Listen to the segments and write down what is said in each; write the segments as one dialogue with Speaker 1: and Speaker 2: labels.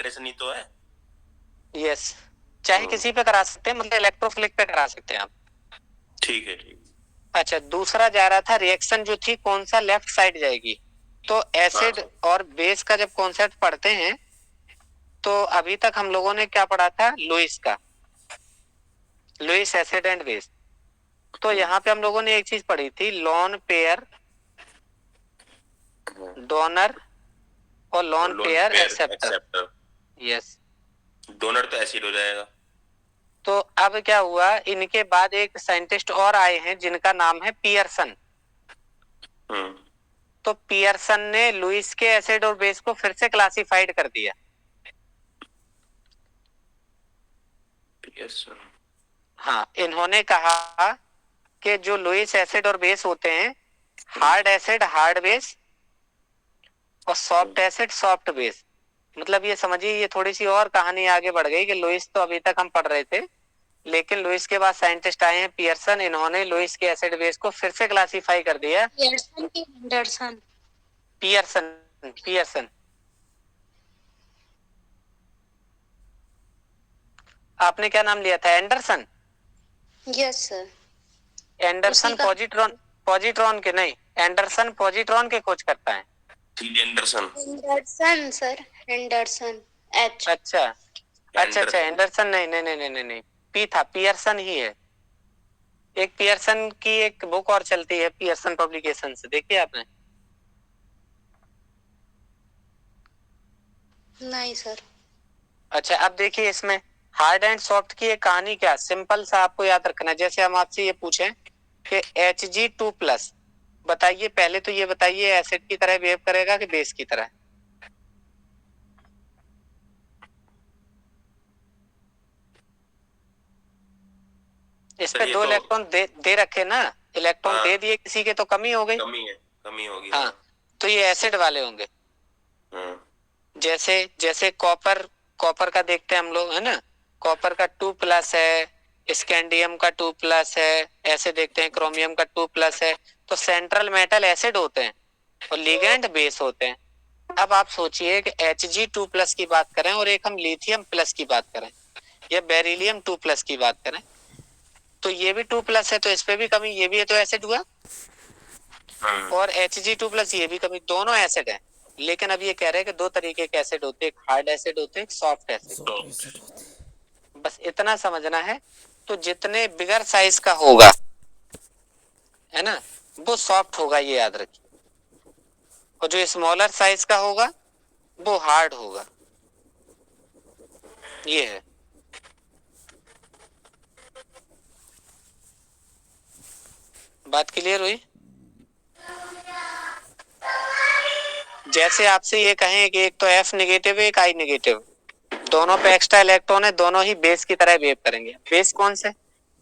Speaker 1: Oxidation ही तो है।
Speaker 2: Yes, चाहे किसी पे करा सकते हैं, मतलब इलेक्ट्रोफिलिक पे करा सकते हैं आप।
Speaker 1: ठीक है, ठीक।
Speaker 2: अच्छा, दूसरा जा रहा था रिएक्शन जो थी कौन सा लेफ्ट साइड जाएगी। तो एसिड और बेस का जब कॉन्सेप्ट पढ़ते हैं तो अभी तक हम लोगों ने क्या पढ़ा था, लुईस का, लुईस एसिड एंड बेस। तो यहाँ पे हम लोगों ने एक चीज पढ़ी थी, लोन पेयर डोनर और lone pair acceptor. Yes,
Speaker 1: donor तो एसिड हो जाएगा।
Speaker 2: तो अब क्या हुआ, इनके बाद एक साइंटिस्ट और आए हैं जिनका नाम है पियर्सन। तो पियर्सन ने लुईस के एसिड और बेस को फिर से क्लासिफाइड कर दिया।
Speaker 1: पियर्सन,
Speaker 2: हाँ, इन्होंने कहा कि जो लुईस एसिड और बेस होते हैं, हार्ड एसिड हार्ड बेस और सॉफ्ट एसिड सॉफ्ट बेस। मतलब ये समझिए, ये थोड़ी सी और कहानी आगे बढ़ गई कि लुईस तो अभी तक हम पढ़ रहे थे, लेकिन लुईस के बाद साइंटिस्ट आए हैं पियर्सन, इन्होंने लुईस के एसिड बेस को फिर से क्लासिफाई कर दिया। पियर्सन की एंडरसन, पियर्सन पियर्सन। आपने क्या नाम लिया था, Anderson?
Speaker 3: Yes sir.
Speaker 2: Anderson positron, positron के नहीं, एंडरसन पॉजिट्रॉन के खोज करता है।
Speaker 1: Anderson,
Speaker 3: Anderson sir, Anderson H.
Speaker 2: अच्छा अच्छा अच्छा, एंडरसन नहीं नहीं नहीं नहीं नहीं, पी था, पियर्सन ही है। एक पियर्सन की एक बुक और चलती है, पियर्सन पब्लिकेशन से, देखिए आपने?
Speaker 3: नहीं सर।
Speaker 2: अच्छा, अब देखिए इसमें हार्ड एंड सॉफ्ट की एक कहानी, क्या सिंपल सा आपको याद रखना है। जैसे हम आपसे ये पूछें कि Hg2+, बताइए, पहले तो ये बताइए एसिड की तरह बिहेव करेगा कि बेस की तरह? इस पे दो इलेक्ट्रॉन दे रखे ना, इलेक्ट्रॉन दे दिए किसी के तो कमी हो गई,
Speaker 1: कमी होगी।
Speaker 2: हाँ, तो ये एसिड वाले होंगे। जैसे जैसे कॉपर, कॉपर का देखते हैं हम लोग, है ना, कॉपर का 2+ है, स्कैंडियम का 2+ है, ऐसे देखते हैं क्रोमियम का 2+ है। तो सेंट्रल मेटल एसिड होते हैं और लिगेंड बेस होते हैं। अब आप सोचिए कि Hg2+ की बात करें और एक हम लिथियम प्लस की बात करें या बेरिलियम 2+ की बात करें, तो ये भी 2+ है, तो इस पे भी कमी, ये भी है, तो एसिड हुआ। और Hg2+ ये भी कमी, दोनों एसिड है। लेकिन अब ये कह रहे हैं कि दो तरीके के एसिड होते हैं, एक हार्ड एसिड होते हैं, एक सॉफ्ट एसिड। बस इतना समझना है। तो जितने बिगर साइज का होगा, है ना, वो सॉफ्ट होगा, ये याद रखिए। और जो स्मॉलर साइज का होगा वो हार्ड होगा, ये है। बात क्लियर हुई? जैसे आपसे ये कहें कि एक तो F नेगेटिव है, एक I नेगेटिव, दोनों पे एक्स्ट्रा इलेक्ट्रॉन है, दोनों ही बेस की तरह बिहेव करेंगे। बेस कौन से,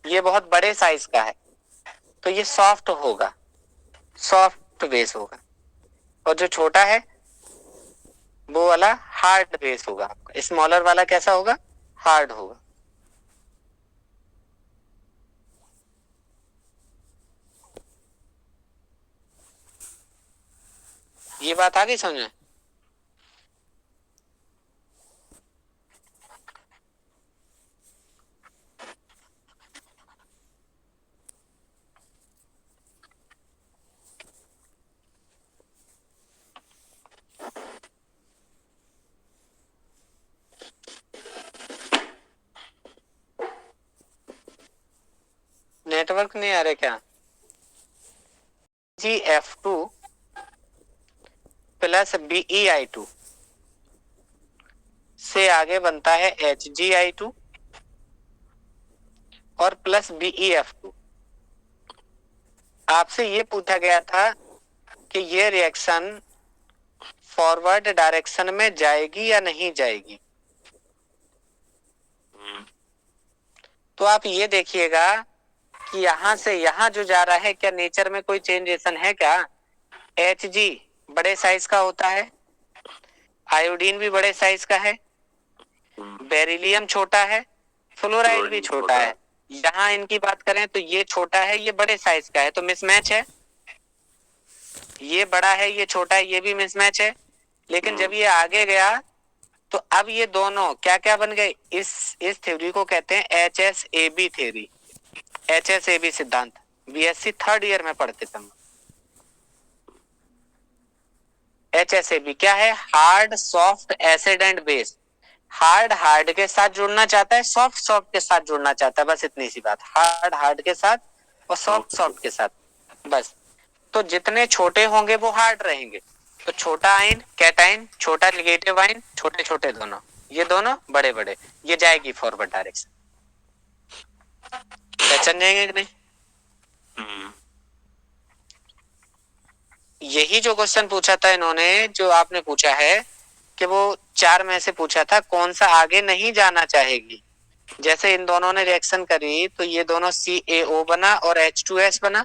Speaker 2: ये बहुत बड़े साइज का है, तो ये सॉफ्ट होगा, सॉफ्ट बेस होगा। और जो छोटा है वो वाला हार्ड बेस होगा आपका, स्मॉलर वाला कैसा होगा, हार्ड होगा। ये बात आ गई समझ में? नेटवर्क नहीं आ रहे क्या? Gf2 प्लस Bei2 से आगे बनता है Hgi2 और प्लस Bef2। आपसे ये पूछा गया था कि ये रिएक्शन फॉरवर्ड डायरेक्शन में जाएगी या नहीं जाएगी। तो आप ये देखिएगा कि यहां से यहां जो जा रहा है, क्या नेचर में कोई चेंजेशन है क्या? Hg बड़े साइज का होता है, आयोडीन भी बड़े साइज का है, बेरिलियम छोटा है, फ्लोराइड भी छोटा है। यहाँ इनकी बात करें तो ये छोटा है, ये बड़े साइज का है, तो मिसमैच है। ये बड़ा है, ये छोटा है, ये भी मिसमैच है। लेकिन जब ये आगे गया तो अब ये दोनों क्या क्या बन गए, इस थ्योरी को कहते हैं HSAB थ्योरी, HSAB सिद्धांत। बीएससी थर्ड ईयर में पढ़ते थे हम। HSAB क्या है, hard soft acid and base. Hard hard के साथ जुड़ना चाहता है, सॉफ्ट सॉफ्ट के साथ जुड़ना चाहता है, बस इतनी सी बात। हार्ड हार्ड के साथ और सॉफ्ट सॉफ्ट के साथ, बस। तो जितने छोटे होंगे वो हार्ड रहेंगे। तो छोटा आयन कैटायन, छोटा नेगेटिव आयन, छोटे छोटे दोनों, ये दोनों बड़े बड़े, ये जाएगी फॉरवर्ड डायरेक्शन। पहचान जाएंगे कि नहीं? यही जो क्वेश्चन पूछा था इन्होंने, जो आपने पूछा है कि वो 4 में से पूछा था कौन सा आगे नहीं जाना चाहेगी। जैसे इन दोनों ने रिएक्शन करी तो ये दोनों CaO बना और H2S बना।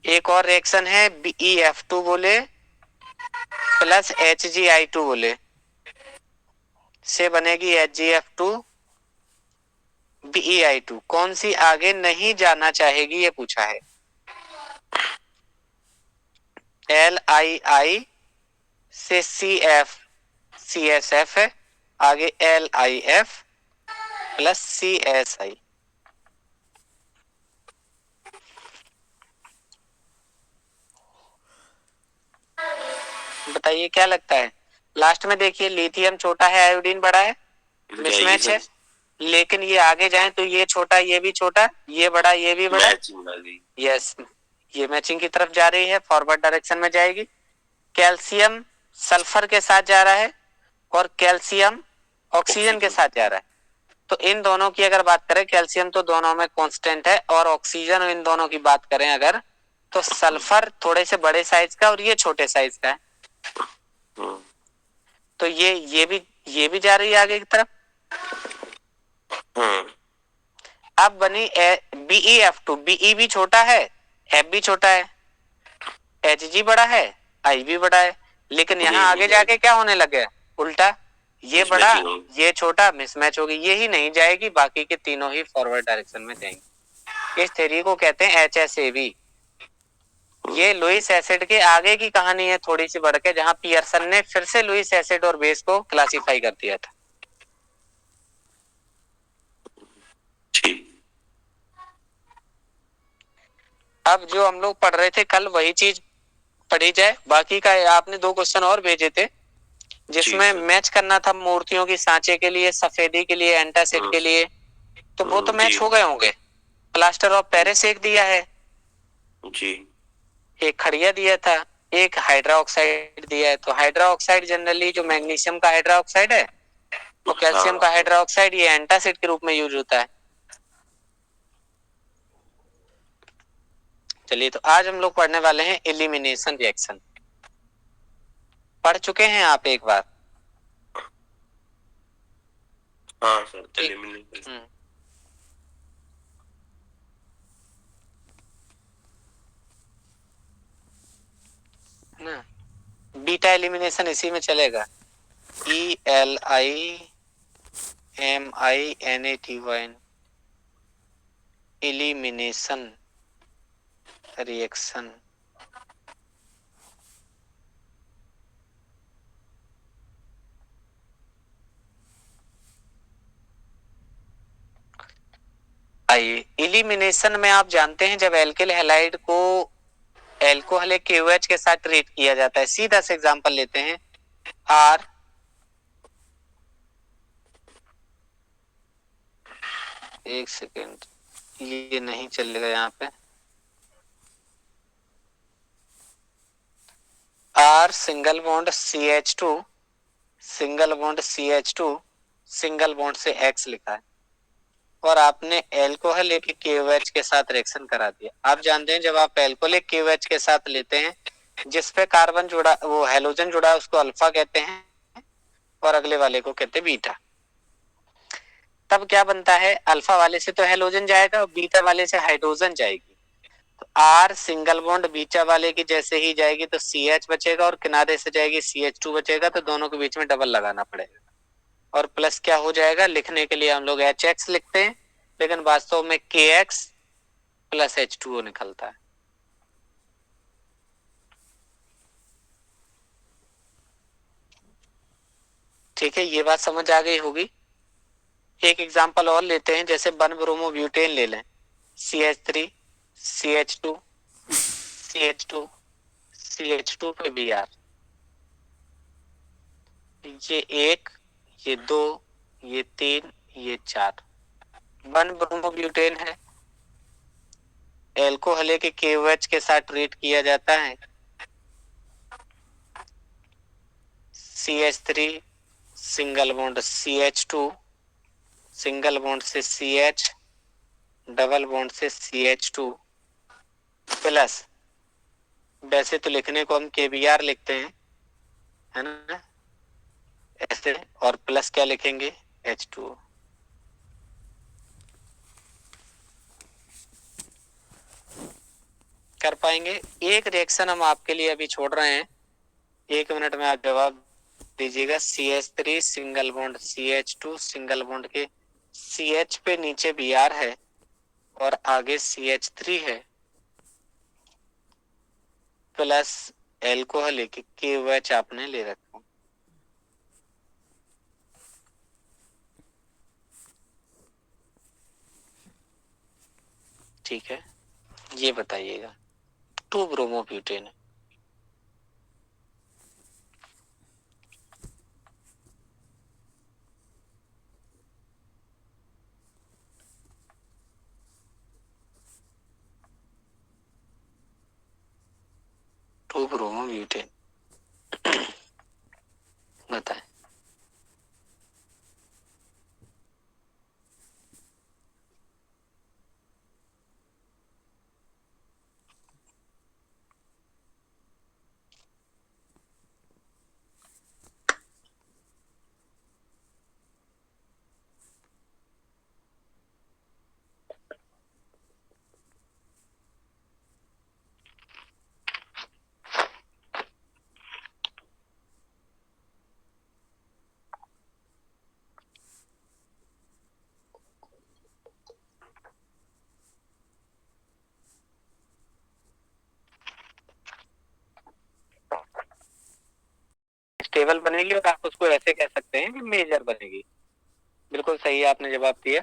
Speaker 2: एक और रिएक्शन है BeF2 बोले प्लस HgI2 बोले से बनेगी HgF2 BeI2। कौन सी आगे नहीं जाना चाहेगी ये पूछा है। LiI से CSF है, आगे LiF प्लस CSI। बताइए क्या लगता है। लास्ट में देखिए लिथियम छोटा है, आयोडीन बड़ा है, मिसमैच है। लेकिन ये आगे जाए तो ये छोटा ये भी छोटा, ये बड़ा ये भी बड़ा। यस, ये मैचिंग की तरफ जा रही है, फॉरवर्ड डायरेक्शन में जाएगी। कैल्शियम सल्फर के साथ जा रहा है और कैल्शियम ऑक्सीजन के साथ जा रहा है। तो इन दोनों की अगर बात करें, कैल्शियम तो दोनों में कांस्टेंट है, और ऑक्सीजन इन दोनों की बात करें अगर, तो सल्फर थोड़े से बड़े साइज का और ये छोटे साइज का है। तो ये भी जा रही है आगे की तरफ। अब बनी BeF2। Be भी छोटा है, F भी छोटा है, Hg बड़ा है, I भी बड़ा है। लेकिन यहाँ आगे जाके क्या होने लगे, उल्टा, ये बड़ा ये छोटा, मिसमैच होगी, ये ही नहीं जाएगी, बाकी के तीनों ही फॉरवर्ड डायरेक्शन में जाएंगे। इस थ्योरी को कहते हैं HSAB। ये लुईस एसिड के आगे की कहानी है, थोड़ी सी बढ़ के, जहां पियर्सन ने फिर से लुईस एसिड और बेस को क्लासिफाई कर दिया था। अब जो हम लोग पढ़ रहे थे कल वही चीज पढ़ी जाए। बाकी का आपने 2 क्वेश्चन और भेजे थे जिसमें मैच करना था मूर्तियों की सांचे के लिए, सफेदी के लिए, एंटासिड के लिए। तो वो तो मैच हो गए होंगे। प्लास्टर ऑफ पेरिस एक दिया है जी, एक खड़िया दिया था, एक हाइड्रा ऑक्साइड दिया है। तो हाइड्रा ऑक्साइड जनरली जो मैग्नीशियम का हाइड्रा ऑक्साइड है तो कैल्शियम का हाइड्रा ऑक्साइड, ये एंटासिड के रूप में यूज होता है। चलिए, तो आज हम लोग पढ़ने वाले हैं एलिमिनेशन रिएक्शन। पढ़ चुके हैं आप एक बार?
Speaker 1: हाँ सर, एलिमिनेशन।
Speaker 2: ना, बीटा एलिमिनेशन इसी में चलेगा। ELIMINATY elimination reaction. आइए, एलिमिनेशन में आप जानते हैं जब एल्किल हैलाइड को एल्कोहल KOH के साथ ट्रीट किया जाता है। सीधा से एग्जांपल लेते हैं, R एक सेकेंड, ये नहीं चलेगा यहाँ पे। R single bond CH2 single bond CH2 single bond से X लिखा है, और आपने एल्कोहल KOH के साथ रिएक्शन करा दिया। आप जानते हैं जब आप एल्कोहल KOH के साथ लेते हैं, जिस पे कार्बन जुड़ा, वो हेलोजन जुड़ा है, उसको अल्फा कहते हैं, और अगले वाले को कहते हैं बीटा। तब क्या बनता है, अल्फा वाले से तो हेलोजन जाएगा और बीटा वाले से हाइड्रोजन जाएगी। तो R सिंगल बॉन्ड बीटा वाले की जैसे ही जाएगी तो CH बचेगा, और किनारे से जाएगी CH2 बचेगा, तो दोनों के बीच में डबल लगाना पड़ेगा। और प्लस क्या हो जाएगा, लिखने के लिए हम लोग HX लिखते हैं, लेकिन वास्तव में KX प्लस H2O निकलता है। ठीक है, ये बात समझ आ गई होगी। एक एग्जांपल और लेते हैं, जैसे 1 ब्रोमोब्यूटेन ले लें, CH3 CH2 CH2 CH2 पे Br, ये 1, ये 2, ये 3, ये 4, 1 ब्रोमोब्यूटेन है। एल्कोहल के KOH के साथ ट्रीट किया जाता है। CH3 single bond CH2, single bond से CH, डबल बॉन्ड से CH2 प्लस, वैसे तो लिखने को हम KBr लिखते हैं, है ना, ऐसे, और प्लस क्या लिखेंगे, H2O। कर पाएंगे? एक रिएक्शन हम आपके लिए अभी छोड़ रहे हैं, 1 मिनट में आप जवाब दीजिएगा। CH3 single bond CH2, single bond के CH पे नीचे Br है और आगे CH3 है, प्लस एल्कोहल के KOH आपने ले रखा। ठीक है, ये बताइएगा 2 ब्रोमोब्यूटेन है। टू ब्रोमोब्यूटेन बताएं। स्टेबल बनेगी और आप उसको ऐसे कह सकते हैं कि मेजर बनेगी। बिल्कुल सही आपने जवाब दिया।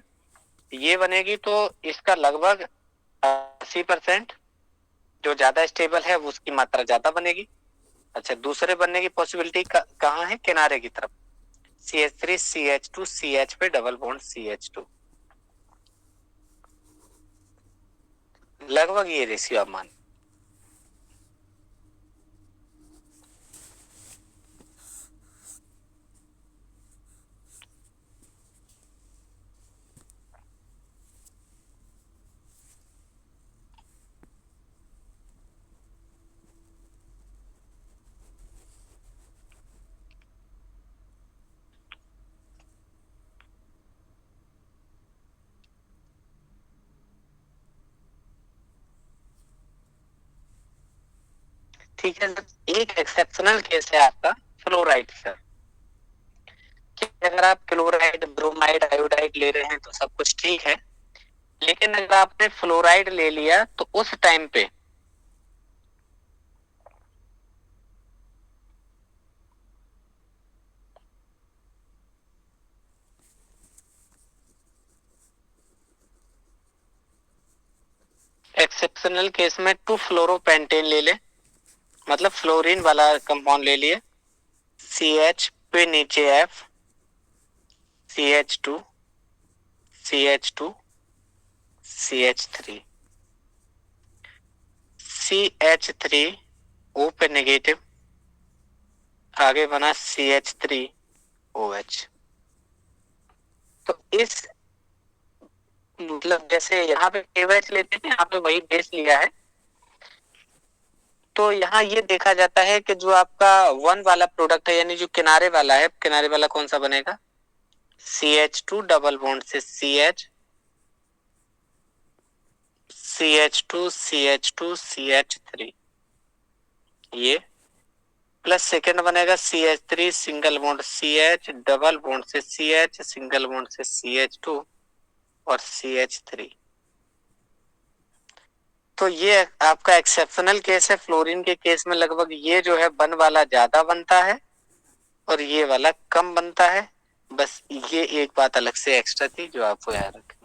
Speaker 2: ये बनेगी तो इसका लगभग 80%, जो ज्यादा स्टेबल है उसकी मात्रा ज्यादा बनेगी। अच्छा, दूसरे बनने की पॉसिबिलिटी कहाँ है, किनारे की तरफ, CH3 CH2 CH पे डबल बॉन्ड CH2, लगभग ये रेशियो आप मान। ठीक है, एक एक्सेप्शनल केस है आपका फ्लोराइड का, कि अगर आप क्लोराइड ब्रोमाइड आयोडाइड ले रहे हैं तो सब कुछ ठीक है, लेकिन अगर आपने फ्लोराइड ले लिया तो उस टाइम पे एक्सेप्शनल केस में 2 फ्लोरोपेंटेन ले ले, मतलब फ्लोरीन वाला कंपाउंड ले लिए, CH पे नीचे F, CH2 CH2 CH3, CH3 O पे नेगेटिव, आगे बना CH3OH। तो इस मतलब जैसे यहाँ पे KOH लेते हैं, यहाँ पे वही बेस लिया है, तो यहाँ ये देखा जाता है कि जो आपका 1 वाला प्रोडक्ट है, यानी जो किनारे वाला है, किनारे वाला कौन सा बनेगा, CH2 डबल बॉन्ड से CH, CH2 CH2 CH3, ये प्लस सेकेंड बनेगा CH3 single bond CH, double bond से CH, सिंगल बॉन्ड से CH2 और CH3। तो ये आपका एक्सेप्शनल केस है। फ्लोरीन के केस में लगभग ये जो है 1 वाला ज्यादा बनता है और ये वाला कम बनता है। बस ये एक बात अलग से एक्स्ट्रा थी जो आपको याद रखनी।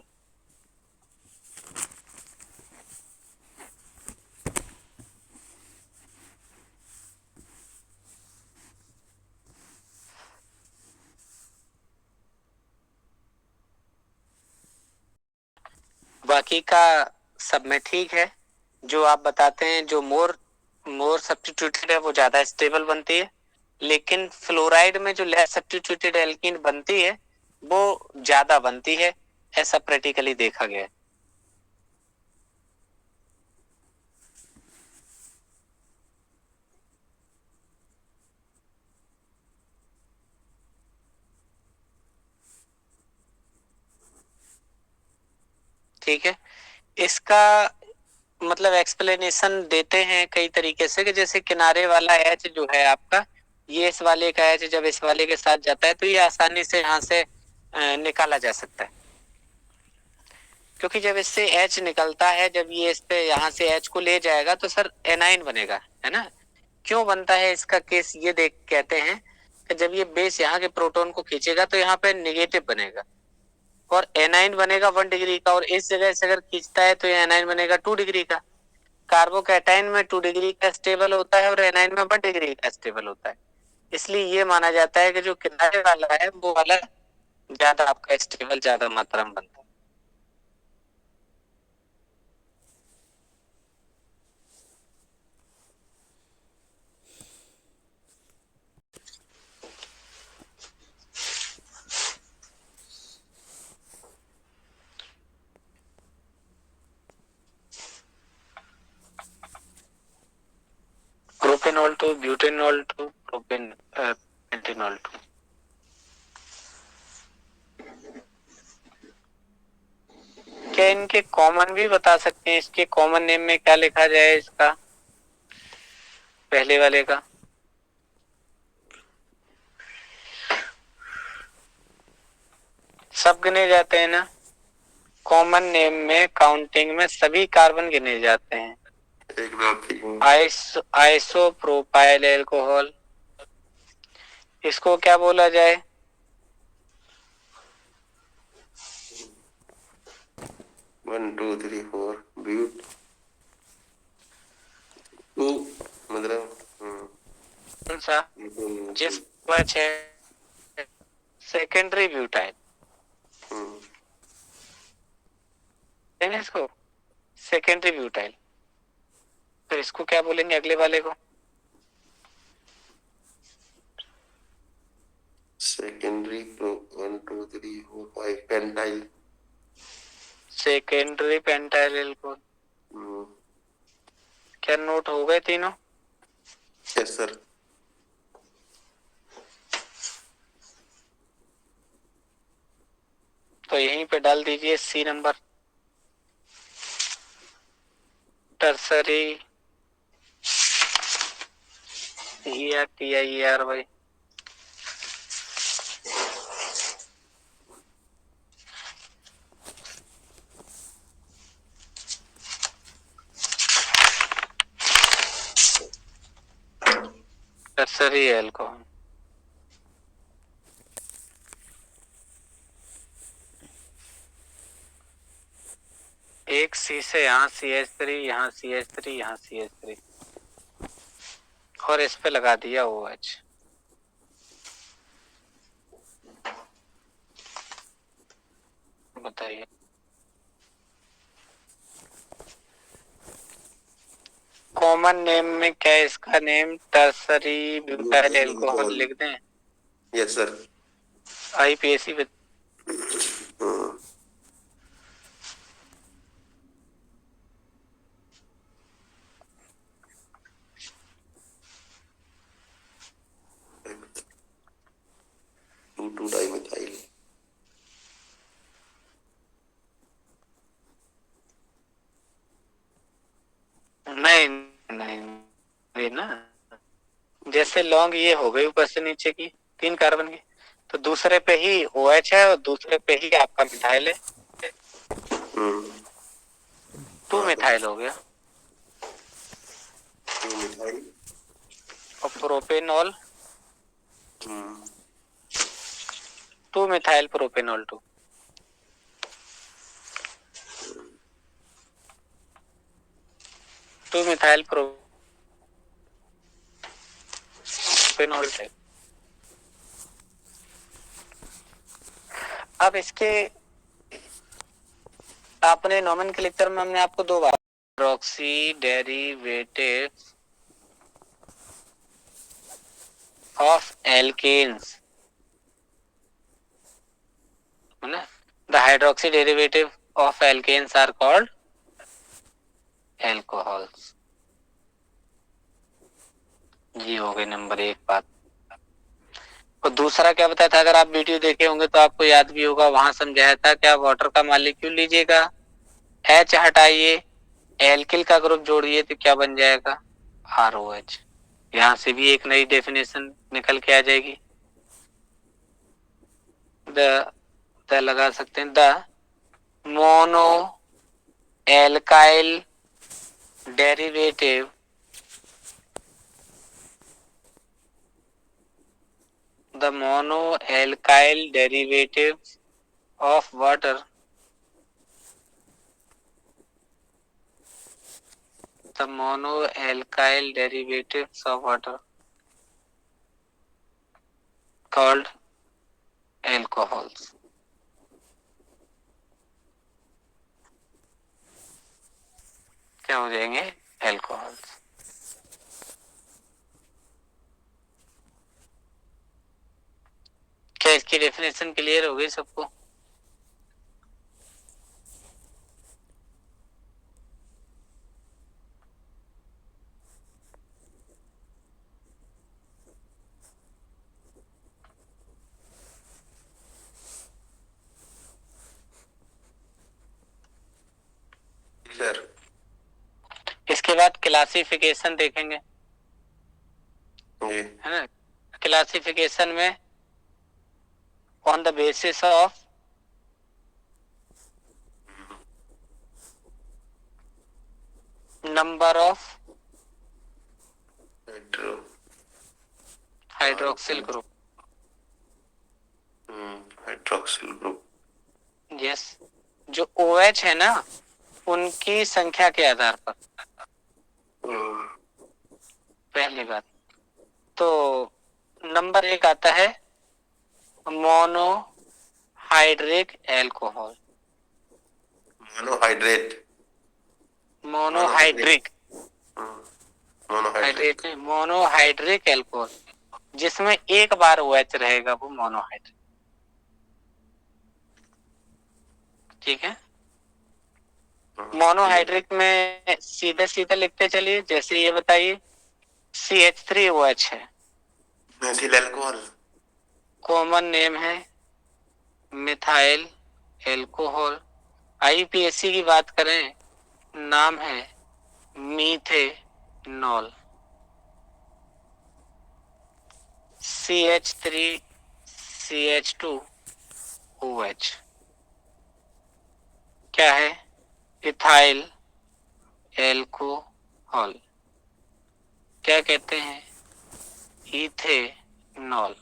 Speaker 2: बाकी का सब में ठीक है। जो आप बताते हैं जो मोर सब्स्टिट्यूटेड है वो ज्यादा स्टेबल बनती है, लेकिन फ्लोराइड में जो लेस सब्स्टिट्यूटेड एल्कीन बनती है वो ज्यादा बनती है, ऐसा प्रैक्टिकली देखा गया है। ठीक है, इसका मतलब एक्सप्लेनेशन देते हैं कई तरीके से, कि जैसे किनारे वाला एच जो है आपका, ये इस वाले का एच जब इस वाले के साथ जाता है तो ये आसानी से यहाँ से निकाला जा सकता है, क्योंकि जब इससे एच निकलता है, जब ये इस पे यहाँ से एच को ले जाएगा तो सर एनाइन बनेगा, है ना। क्यों बनता है इसका केस ये देख कहते हैं कि जब ये बेस यहाँ के प्रोटॉन को खींचेगा तो यहाँ पे नेगेटिव बनेगा, और एनाइन बनेगा 1 डिग्री का, और इस जगह से अगर खींचता है तो ये एनाइन बनेगा 2 डिग्री का। कार्बोकैटायन में 2 डिग्री का स्टेबल होता है और एनाइन में 1 डिग्री का स्टेबल होता है। इसलिए ये माना जाता है कि जो किनारे वाला है वो वाला ज्यादा आपका स्टेबल ज्यादा मात्रा में बनता है। Propanol two, butanol two, pentanol two. क्या इनके कॉमन भी बता सकते हैं? इसके कॉमन नेम में क्या लिखा जाए इसका, पहले वाले का? सब गिने जाते हैं ना कॉमन नेम में, काउंटिंग में सभी कार्बन गिने जाते हैं। आइसोप्रोपाइल एल्कोहल, इसको क्या बोला जाए?
Speaker 1: 1 2 3 4 ब्यूट 2 मतलब
Speaker 2: कौन सा? जिस बच है सेकेंडरी ब्यूटाइल, इसको सेकेंडरी ब्यूटाइल। तो इसको क्या बोलेंगे अगले वाले को?
Speaker 1: Secondary 1 2 3 4 5 pentyl,
Speaker 2: secondary pentyl alcohol. क्या नोट हो गए तीनों?
Speaker 1: Yes sir.
Speaker 2: तो यहीं पे डाल दीजिए C number, tertiary TIER tertiary alcohol. एक सी से यहाँ CH3, यहाँ CH3, यहाँ CH3, और इस पे लगा दिया OH। बताइए कॉमन नेम में क्या है इसका नेम? टर्सरी ब्यूटाइल एल्कोहल लिख दें?
Speaker 1: Yes sir.
Speaker 2: IPAC with
Speaker 1: two dimethyl.
Speaker 2: नहीं नहीं ना, जैसे लॉन्ग ये हो गई ऊपर से नीचे की 3 कार्बन की, तो दूसरे पे ही OH है और दूसरे पे ही आपका मिथाइल है, 2 मिथाइल हो गया। और propanol 2 methyl propanol 2। Two methyl propanol है। अब इसके आपने नोमेनक्लेचर में हमने आपको 2 बार hydroxy derivative of alkanes, the hydroxy derivative of alkanes are called alcohols. ये हो गई नंबर 1 बात। और दूसरा क्या बताया था, अगर आप वीडियो देखे होंगे तो आपको याद भी होगा, वहां समझाया था क्या वाटर का मॉलिक्यूल लीजिएगा, H हटाइए, एल्किल का ग्रुप जोड़िए तो क्या बन जाएगा, ROH। यहां से भी एक नई डेफिनेशन निकल के आ जाएगी। द लगा सकते हैं, the mono alkyl derivative the monoalkyl derivatives of water, the monoalkyl derivatives of water called alcohols। क्या हो जाएंगे, alcohols। क्या इसकी डेफिनेशन क्लियर हो गई सबको?
Speaker 1: सर
Speaker 2: इसके बाद क्लासिफिकेशन देखेंगे, है ना। क्लासिफिकेशन में on the basis of number of hydroxyl group,
Speaker 1: hydroxyl group,
Speaker 2: yes, जो OH है ना उनकी संख्या के आधार पर, पहली बात। तो नंबर 1 आता है monohydric alcohol,
Speaker 1: monohydrate,
Speaker 2: monohydric,
Speaker 1: monohydrate,
Speaker 2: hydrate नहीं, मोनोहाइड्रिक एल्कोहल, जिसमें एक बार OH रहेगा वो मोनोहाइड्रिक, ठीक है। मोनोहाइड्रिक में सीधे सीधे लिखते चलिए, जैसे ये बताइए CH3OH है,
Speaker 1: मेथिल अल्कोहल,
Speaker 2: कॉमन नेम है मिथाइल एल्कोहल। IUPAC की बात करें, नाम है मीथेनॉल। CH3CH2OH क्या है, इथाइल एल्कोहल, क्या कहते हैं, ethanol.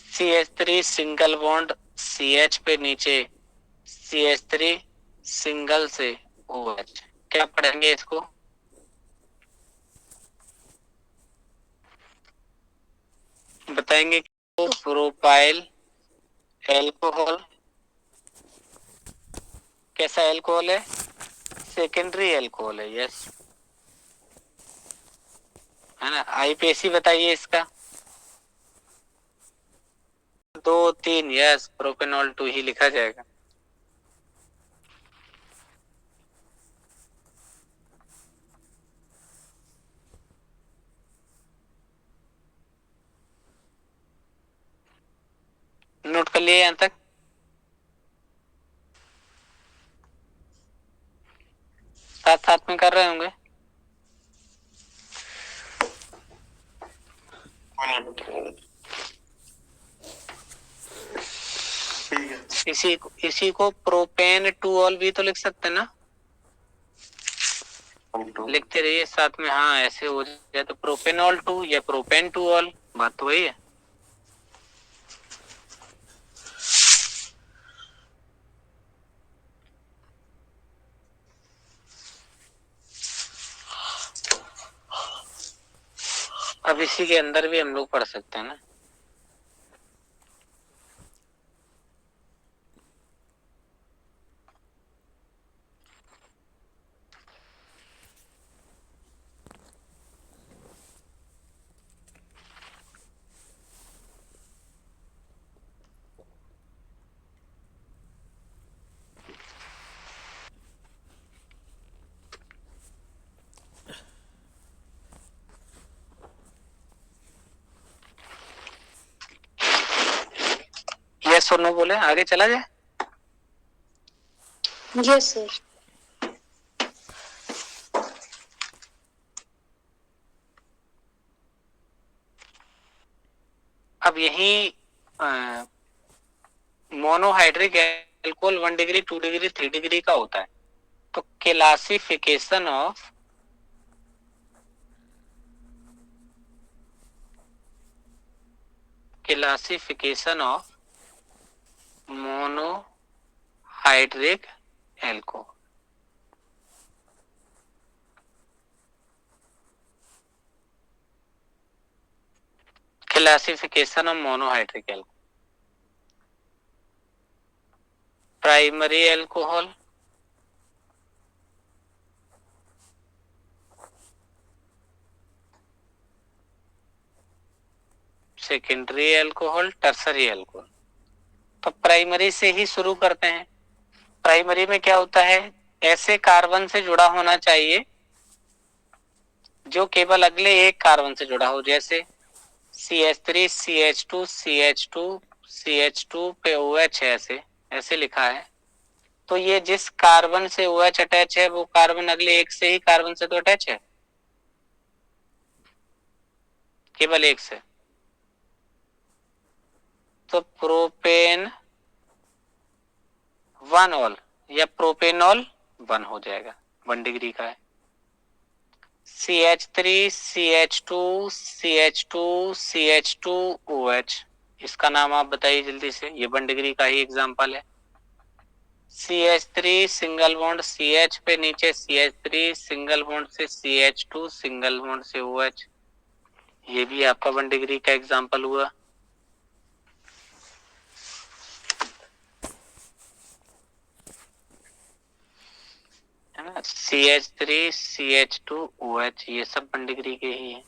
Speaker 2: CH3 single bond CH पे नीचे, CH3 सिंगल से OH, क्या पढ़ेंगे इसको, बताएंगे। प्रोपाइल एल्कोहल कैसा एल्कोहल है, सेकेंडरी एल्कोहल है, यस, है ना। IUPAC बताइए इसका, 2 3, यस, प्रोपेनॉल 2 ही लिखा जाएगा। नोट कर लिए यहां तक, साथ साथ में कर रहे होंगे। इसी को प्रोपेन 2 ऑल भी तो लिख सकते हैं ना, लिखते रहिए साथ में। हाँ ऐसे हो जाए तो प्रोपेनॉल 2 या प्रोपेन 2 ऑल, बात तो वही है। अब इसी के अंदर भी हम लोग पढ़ सकते हैं ना। यस और नो बोले आगे चला जाए।
Speaker 3: Yes sir.
Speaker 2: अब यही monohydric alcohol 1 degree 2 degree 3 degree का होता है। तो classification of monohydric alcohol. Classification of monohydric alcohol. Primary alcohol, secondary alcohol, tertiary alcohol. तो प्राइमरी से ही शुरू करते हैं। प्राइमरी में क्या होता है, ऐसे कार्बन से जुड़ा होना चाहिए जो केवल अगले एक कार्बन से जुड़ा हो, जैसे CH3 CH2 CH2 CH2 पे OH है, ऐसे लिखा है। तो ये जिस कार्बन से OH अटैच है वो कार्बन अगले एक से ही कार्बन से तो अटैच है, केवल एक से। तो प्रोपेन 1 ऑल या प्रोपेनॉल 1 हो जाएगा, 1 डिग्री का है। CH3 CH2 CH2 CH2OH, इसका नाम आप बताइए जल्दी से, ये 1 डिग्री का ही एग्जांपल है। CH3 सिंगल बॉन्ड CH पे नीचे CH3 सिंगल बॉन्ड से CH2 सिंगल बॉन्ड से OH, ये भी आपका 1 डिग्री का एग्जांपल हुआ। है ना, CH3 CH2OH ये सब 1 डिग्री के ही है।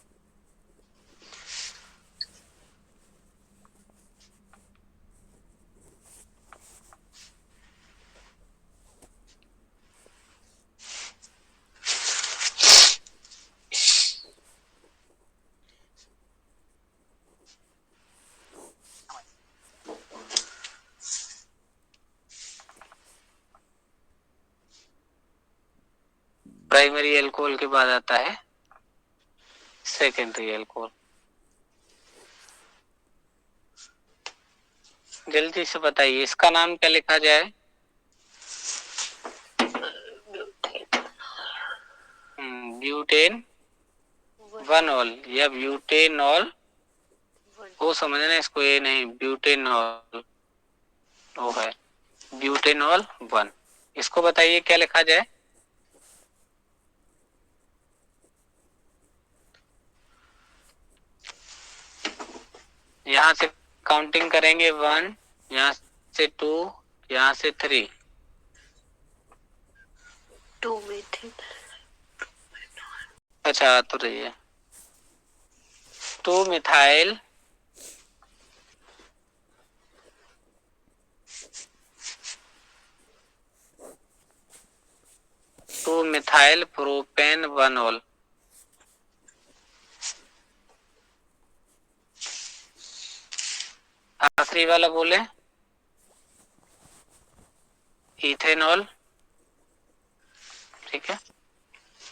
Speaker 2: प्राइमरी एल्कोहल के बाद आता है सेकेंडरी एल्कोहल। जल्दी से बताइए इसका नाम क्या लिखा जाए। ब्यूटेन 1 ऑल या ब्यूटेनॉल, वो समझना इसको, ये नहीं ब्यूटेनॉल वो है, ब्यूटेनॉल 1। इसको बताइए क्या लिखा जाए। यहाँ से काउंटिंग करेंगे 1, यहाँ से 2, यहाँ से 3।
Speaker 3: 2 मिथाइल।
Speaker 2: अच्छा तो रही है 2 मिथाइल प्रोपेन 1 ऑल। आखिरी वाला बोले इथेनॉल। ठीक है,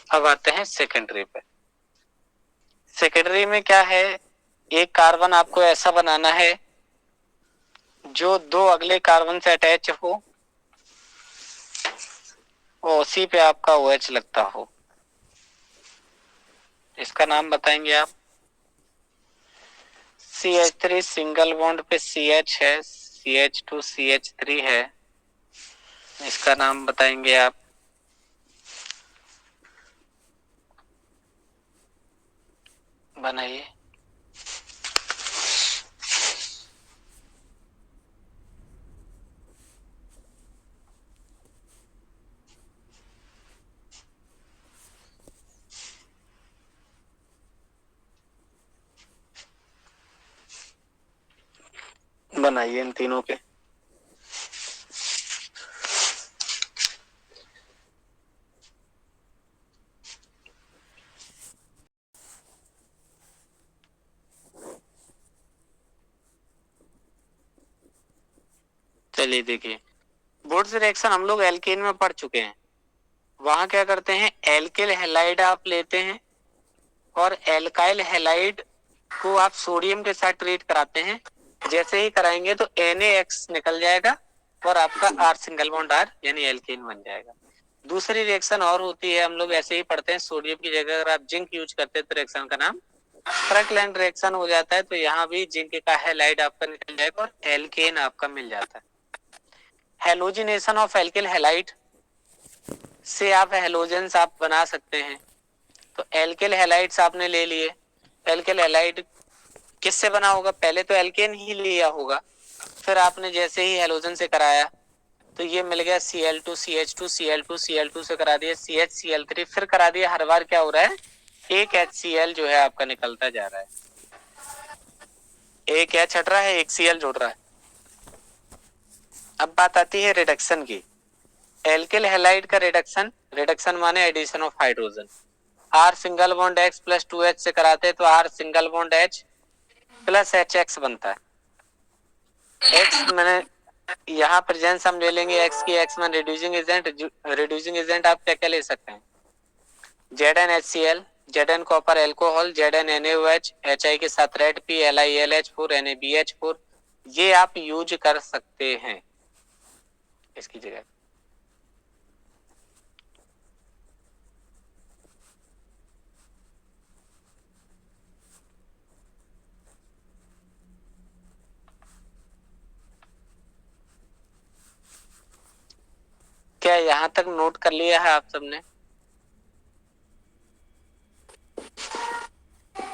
Speaker 2: अब आते हैं सेकेंडरी पे। सेकेंडरी में क्या है, एक कार्बन आपको ऐसा बनाना है जो 2 अगले कार्बन से अटैच हो और उसी पे आपका OH लगता हो। इसका नाम बताएंगे आप। CH3 सिंगल बॉन्ड पे CH है, CH2 CH3 है, इसका नाम बताएंगे आप। बनाइए। बनाइए इन तीनों के। चलिए देखिए, वुड्स रिएक्शन हम लोग एल्केन में पढ़ चुके हैं। वहां क्या करते हैं, एल्किल हैलाइड आप लेते हैं और एल्काइल हैलाइड को आप सोडियम के साथ ट्रीट कराते हैं। जैसे ही कराएंगे तो NaX निकल जाएगा और आपका R सिंगल बॉन्ड R यानी एल्केन बन जाएगा। दूसरी रिएक्शन और होती है, हम लोग ऐसे ही पढ़ते हैं, सोडियम की जगह अगर आप जिंक यूज करते हैं तो रिएक्शन का नाम फ्रैंकलाइन रिएक्शन हो जाता है। तो यहाँ भी जिंक का हैलाइड आपका निकल जाएगा और एल्केन आपका मिल जाता है। हेलोजिनेशन ऑफ एल्किल हैलाइड से आप हेलोजेंस आप बना सकते हैं। तो एल्किल हैलाइड्स आपने ले लिए, एल्किल हैलाइड किससे बना होगा, पहले तो एल्केन ही लिया होगा, फिर आपने जैसे ही हेलोजन से कराया तो ये मिल गया Cl2 CH2 Cl2 Cl2 से करा दिया CH Cl3, फिर करा दिया। हर बार क्या हो रहा है, एक HCl जो है आपका निकलता जा रहा है, एक H हट रहा है, एक Cl जुड़ रहा है। अब बात आती है रिडक्शन की। एल्किल हैलाइड का रिडक्शन, रिडक्शन माने addition of hydrogen. R single bond X plus 2H से कराते हैं तो R single bond H plus HX बनता है। X मैंने यहाँ प्रेजेंस हम ले लेंगे X की, X में रिड्यूसिंग एजेंट, रिड्यूसिंग एजेंट आप क्या क्या ले सकते हैं, ZnHCl, Zn copper alcohol, ZnNaOH, HI के साथ रेड P, LiLH4, NaBH4, ये आप यूज कर सकते हैं इसकी जगह। क्या यहाँ तक नोट कर लिया है आप सबने?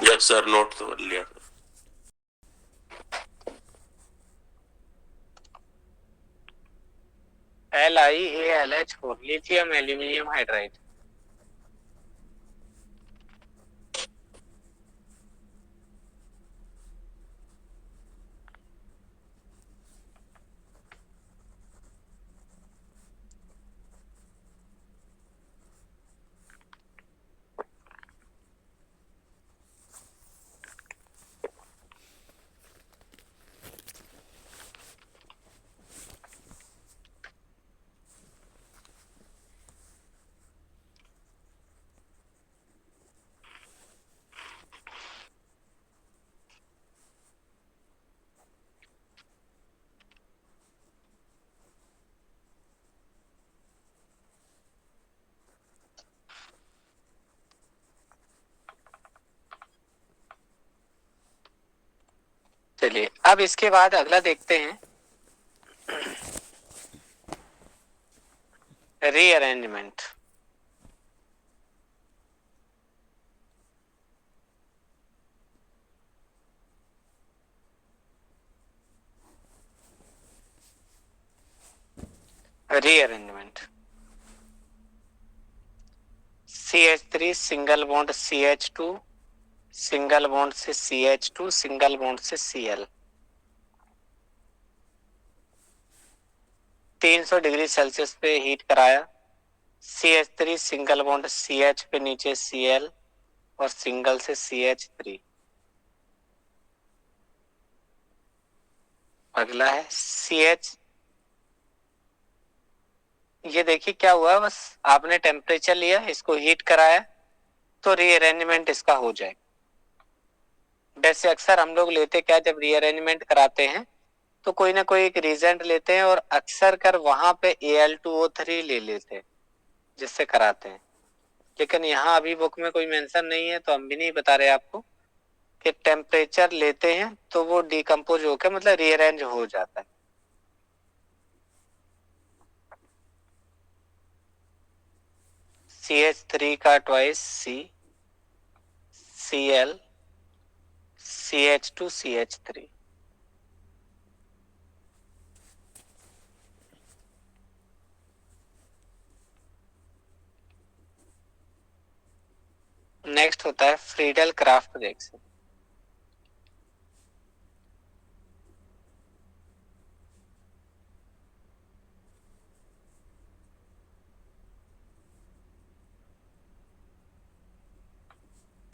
Speaker 1: यस सर, नोट तो कर लिया।
Speaker 2: LiAlH4 lithium aluminium hydride. चलिए अब इसके बाद अगला देखते हैं, rearrangement. Rearrangement, CH3 single bond CH2, single bond से CH2, सिंगल बॉन्ड से Cl, 300 डिग्री सेल्सियस पे हीट कराया। CH3 सिंगल बॉन्ड CH पे नीचे Cl और सिंगल से CH3। अगला है CH, ये देखिए क्या हुआ, बस आपने टेम्परेचर लिया, इसको हीट कराया तो रीअरेंजमेंट इसका हो जाए। वैसे अक्सर हम लोग लेते क्या, जब रीअरेंजमेंट कराते हैं तो कोई ना कोई एक रीजेंट लेते हैं और अक्सर कर वहां पे Al2O3 ले लेते हैं जिससे कराते हैं। लेकिन यहाँ अभी बुक में कोई मेंशन नहीं है तो हम भी नहीं बता रहे आपको कि टेम्परेचर लेते हैं तो वो डिकम्पोज होकर मतलब रीअरेंज हो जाता है। CH3 का twice C, Cl, CH2, CH3। Next होता है Friedel craft reaction.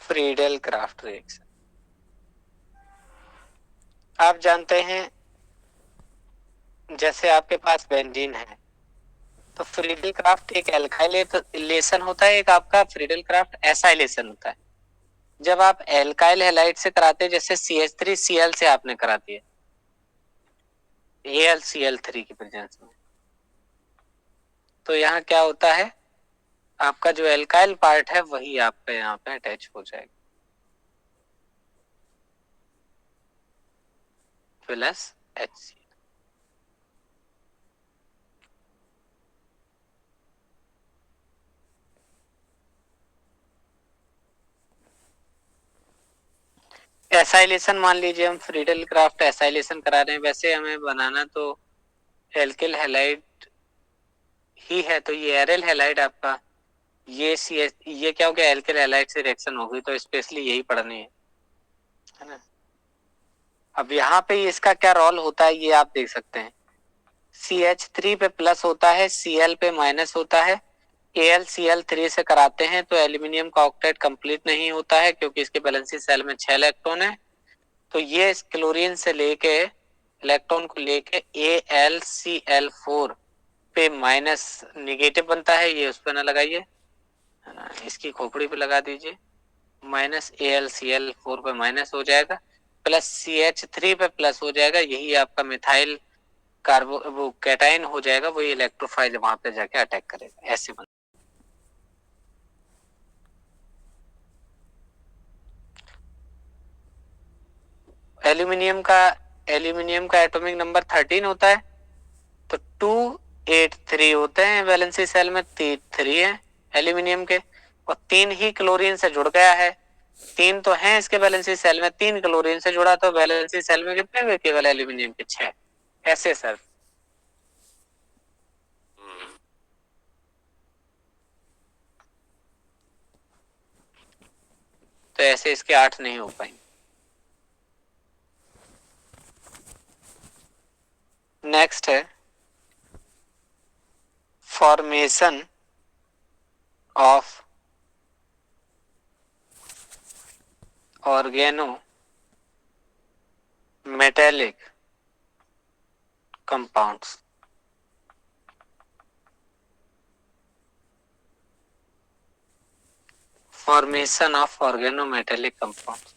Speaker 2: Friedel craft reaction आप जानते हैं, जैसे आपके पास बेंजीन है तो फ्रीडल क्राफ्ट एक एल्काइलेशन होता है, एक आपका फ्रीडल क्राफ्ट एसाइलेशन होता है। जब आप एल्काइल हैलाइड से कराते हैं, जैसे CH3Cl से आपने करा दिया AlCl3 की प्रेजेंस में, तो यहाँ क्या होता है, आपका जो एल्काइल पार्ट है वही आपका यहाँ पे अटैच हो जाएगा प्लस HCl। एसाइलेशन मान लीजिए हम फ्रीडल क्राफ्ट एसाइलेशन करा रहे हैं, वैसे हमें बनाना तो एल्किल हैलाइड ही है, तो ये एरिल हैलाइड आपका ये क्या हो गया, एल्किल हैलाइड से रिएक्शन होगी, तो स्पेशली यही पढ़नी है ना। अब यहाँ पे इसका क्या रोल होता है ये आप देख सकते हैं। CH3 पे प्लस होता है, Cl पे माइनस होता है। AlCl3 से कराते हैं तो एल्यूमिनियम का ऑक्टाइड कंप्लीट नहीं होता है क्योंकि इसके वैलेंसी सेल में 6 इलेक्ट्रॉन है। तो ये इस क्लोरीन से लेके इलेक्ट्रॉन को लेके AlCl4 पे माइनस निगेटिव बनता है, ये उस पर ना लगाइए, इसकी खोपड़ी पे लगा दीजिए, माइनस AlCl4 पे माइनस हो जाएगा, प्लस CH3 पे प्लस हो जाएगा, यही आपका मिथाइल कार्बो वो कैटाइन हो जाएगा, वही इलेक्ट्रोफाइल वहां पे जाके अटैक करेगा, ऐसे बन। एल्यूमिनियम का एटॉमिक नंबर 13 होता है, तो 283 होते हैं वैलेंसी सेल में, 3 है एल्यूमिनियम के, और 3 ही क्लोरीन से जुड़ गया है। 3 तो हैं इसके वैलेंसी सेल में, 3 क्लोरीन से जुड़ा, तो वैलेंसी सेल में कितने हुए, केवल एल्यूमिनियम के 6, ऐसे सर। तो ऐसे इसके 8 नहीं हो पाएंगे। नेक्स्ट है formation of organometallic compounds. Formation of organometallic compounds,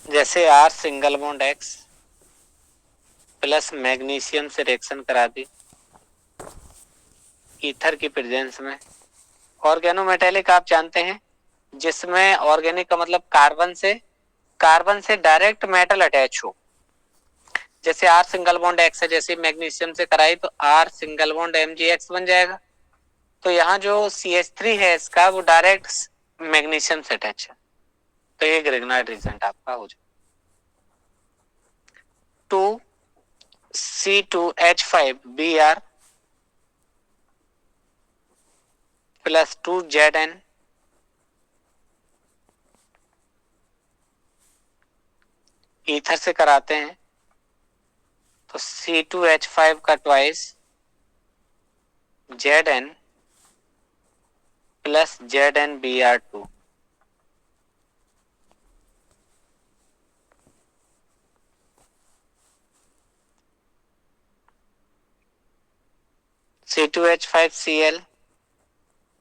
Speaker 2: जैसे R single bond X plus magnesium से रिएक्शन करा दी ईथर की प्रेजेंस में। ऑर्गेनोमेटेलिक आप जानते हैं, जिसमें ऑर्गेनिक का मतलब कार्बन से डायरेक्ट मेटल अटैच हो, जैसे R सिंगल बॉन्ड X है, जैसे मैग्नीशियम से कराई तो R सिंगल बॉन्ड MgX बन जाएगा। तो यहाँ जो CH3 है इसका वो डायरेक्ट मैग्नीशियम से अटैच है, तो ये ग्रिग्नार्ड रिएजेंट आपका हो जाए। 2C2H5Br प्लस 2Zn ईथर से कराते हैं तो C2H5 का twice Zn plus ZnBr2 C2H5Cl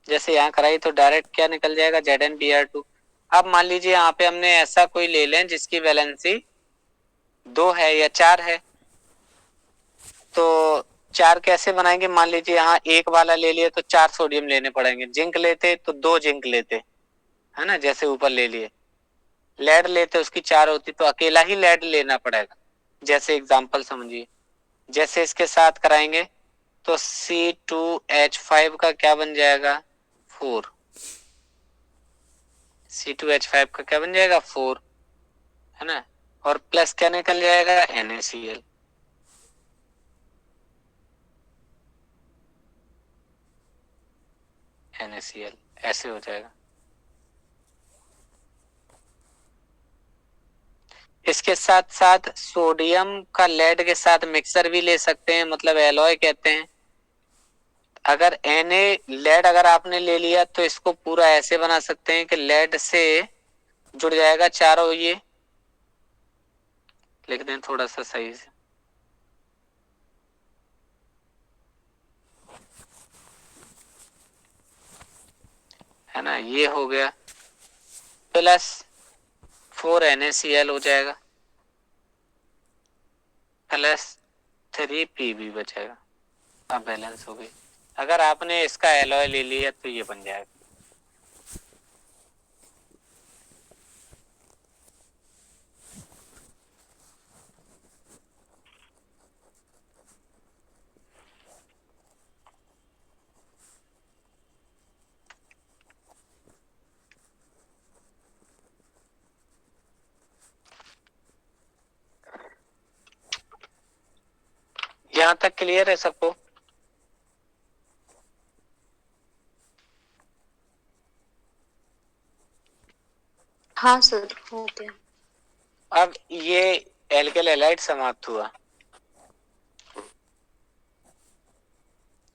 Speaker 2: जैसे यहाँ कराई तो डायरेक्ट क्या निकल जाएगा, ZnBr2। अब मान लीजिए यहाँ पे हमने ऐसा कोई ले लें जिसकी वैलेंसी 2 है या 4 है, तो चार कैसे बनाएंगे, मान लीजिए यहाँ एक वाला ले लिया तो 4 सोडियम लेने पड़ेंगे, जिंक लेते तो 2 जिंक लेते, है ना, जैसे ऊपर ले लिए। लेड लेते उसकी 4 होती तो अकेला ही लेड लेना पड़ेगा, जैसे एग्जांपल समझिए। जैसे इसके साथ कराएंगे तो C2H5 का क्या बन जाएगा 4, C2H5 का क्या बन जाएगा 4, है ना, और प्लस क्या निकल जाएगा NaCl। NaCl ऐसे हो जाएगा। इसके साथ साथ सोडियम का लेड के साथ मिक्सर भी ले सकते हैं, मतलब एलॉय कहते हैं। अगर लेड अगर आपने ले लिया तो इसको पूरा ऐसे बना सकते हैं कि लेड से जुड़ जाएगा चारों, ये लिख दें थोड़ा सा सही से, है ना, ये हो गया, प्लस 4 NaCl हो जाएगा, प्लस 3 Pb बचेगा। अब बैलेंस हो गई। अगर आपने इसका एलॉय ले लिया तो ये बन जाएगा। यहां तक क्लियर है सबको?
Speaker 3: हाँ सर, हो गया।
Speaker 2: अब ये एल्केल हैलाइड समाप्त हुआ।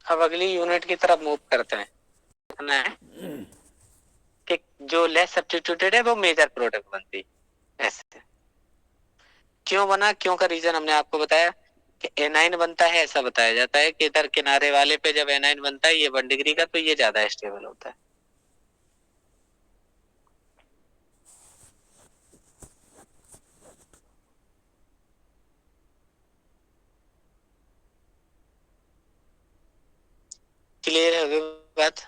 Speaker 2: अब अगली यूनिट की तरफ मूव करते हैं, है कि जो लेस सब्स्टिट्यूटेड है वो मेजर प्रोडक्ट बनती है। ऐसे क्यों बना, क्यों का रीजन हमने आपको बताया कि एनाइन बनता है, ऐसा बताया जाता है कि इधर किनारे वाले पे जब एनाइन बनता है ये 1 डिग्री का, तो ये ज्यादा स्टेबल होता है। क्लियर है अभी बात?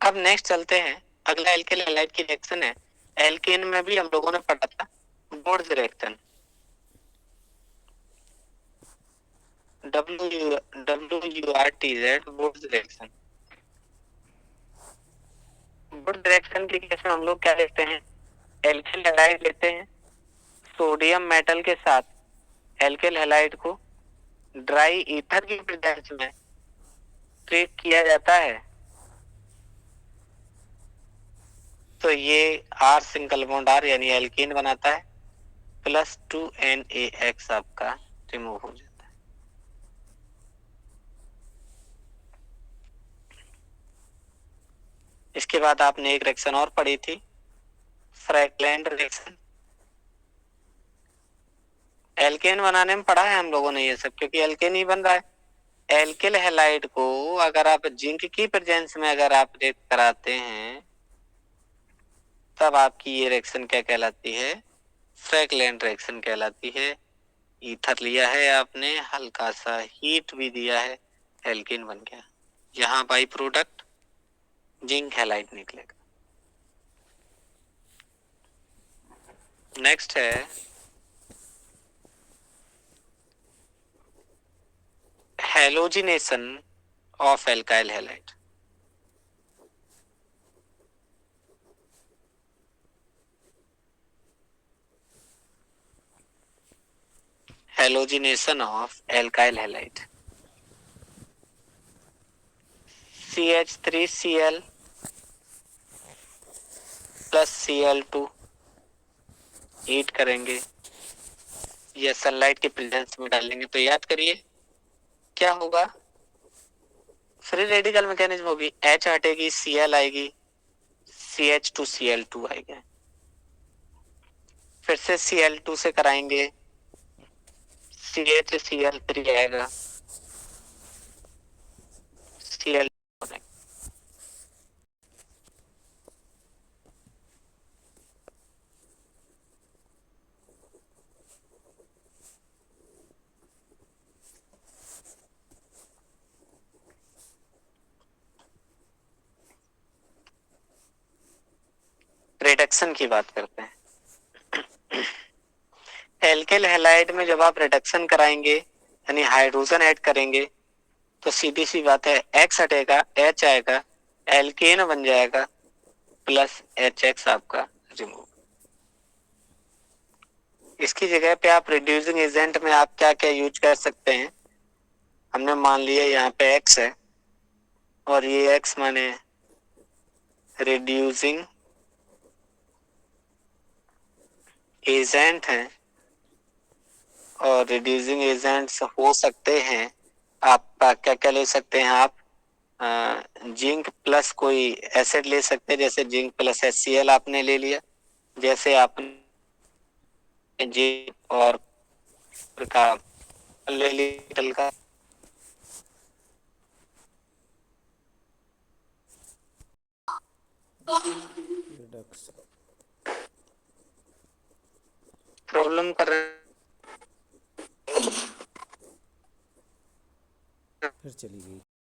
Speaker 2: अब नेक्स्ट चलते हैं, अगला एल्केल हैलाइड की रिएक्शन है। एल्केन में भी हम लोगों ने पढ़ा था boards reaction, WURTZ boards reaction. Boards reaction के केस में हम लोग क्या लेते हैं, एल्केल हैलाइड लेते हैं, सोडियम मेटल के साथ एल्केल हैलाइड को ड्राई ईथर की प्रेजेंस में ट्रीट किया जाता है, तो ये R सिंगल बॉन्ड R यानी एल्कीन बनाता है, प्लस 2NaX आपका रिमूव हो जाता है। इसके बाद आपने एक रिएक्शन और पढ़ी थी, फ्रैकलैंड रिएक्शन। एल्केन बनाने में पढ़ा है हम लोगों ने ये सब, क्योंकि एल्केन ही बन रहा है। एल्किल हैलाइड को अगर आप जिंक की प्रेजेंस में अगर आप रिएक्ट कराते हैं तब आपकी ये रिएक्शन क्या कहलाती है, फ्रैकलैंड रिएक्शन कहलाती है। ईथर लिया है आपने, हल्का सा हीट भी दिया है, एल्केन बन गया। यहाँ बाई प्रोडक्ट जिंक हैलाइड निकलेगा। नेक्स्ट है halogenation of alkyl halide. Halogenation of alkyl halide, CH3Cl plus Cl2 heat करेंगे या सनलाइट के प्रेजेंस में डालेंगे तो याद करिए क्या होगा, फ्री रेडिकल मैकेनिज्म होगी, H हटेगी, Cl आएगी, CH2Cl2 आएगा, फिर से Cl2 से कराएंगे, CHCl3 आएगा, रिडक्शन की बात करते हैं। एल्किल हैलाइड में जब आप रिडक्शन कराएंगे यानी हाइड्रोजन ऐड करेंगे तो सीधी सी बात है X हटेगा, H आएगा, एल्केन बन जाएगा प्लस HX आपका रिमूव। इसकी जगह पे आप रिड्यूसिंग एजेंट में आप क्या क्या यूज कर सकते हैं। हमने मान लिया यहाँ पे X है और ये X माने रिड्यूसिंग एजेंट है और रिड्यूसिंग एजेंट्स हो सकते हैं आपका क्या क्या ले सकते हैं आप जिंक प्लस कोई एसिड ले सकते हैं, जैसे जिंक प्लस HCl आपने ले लिया, जैसे आपने जिंक और का ले लिया का
Speaker 4: रिडक्शन
Speaker 2: प्रॉब्लम कर रहे हैं।
Speaker 4: फिर चली गई।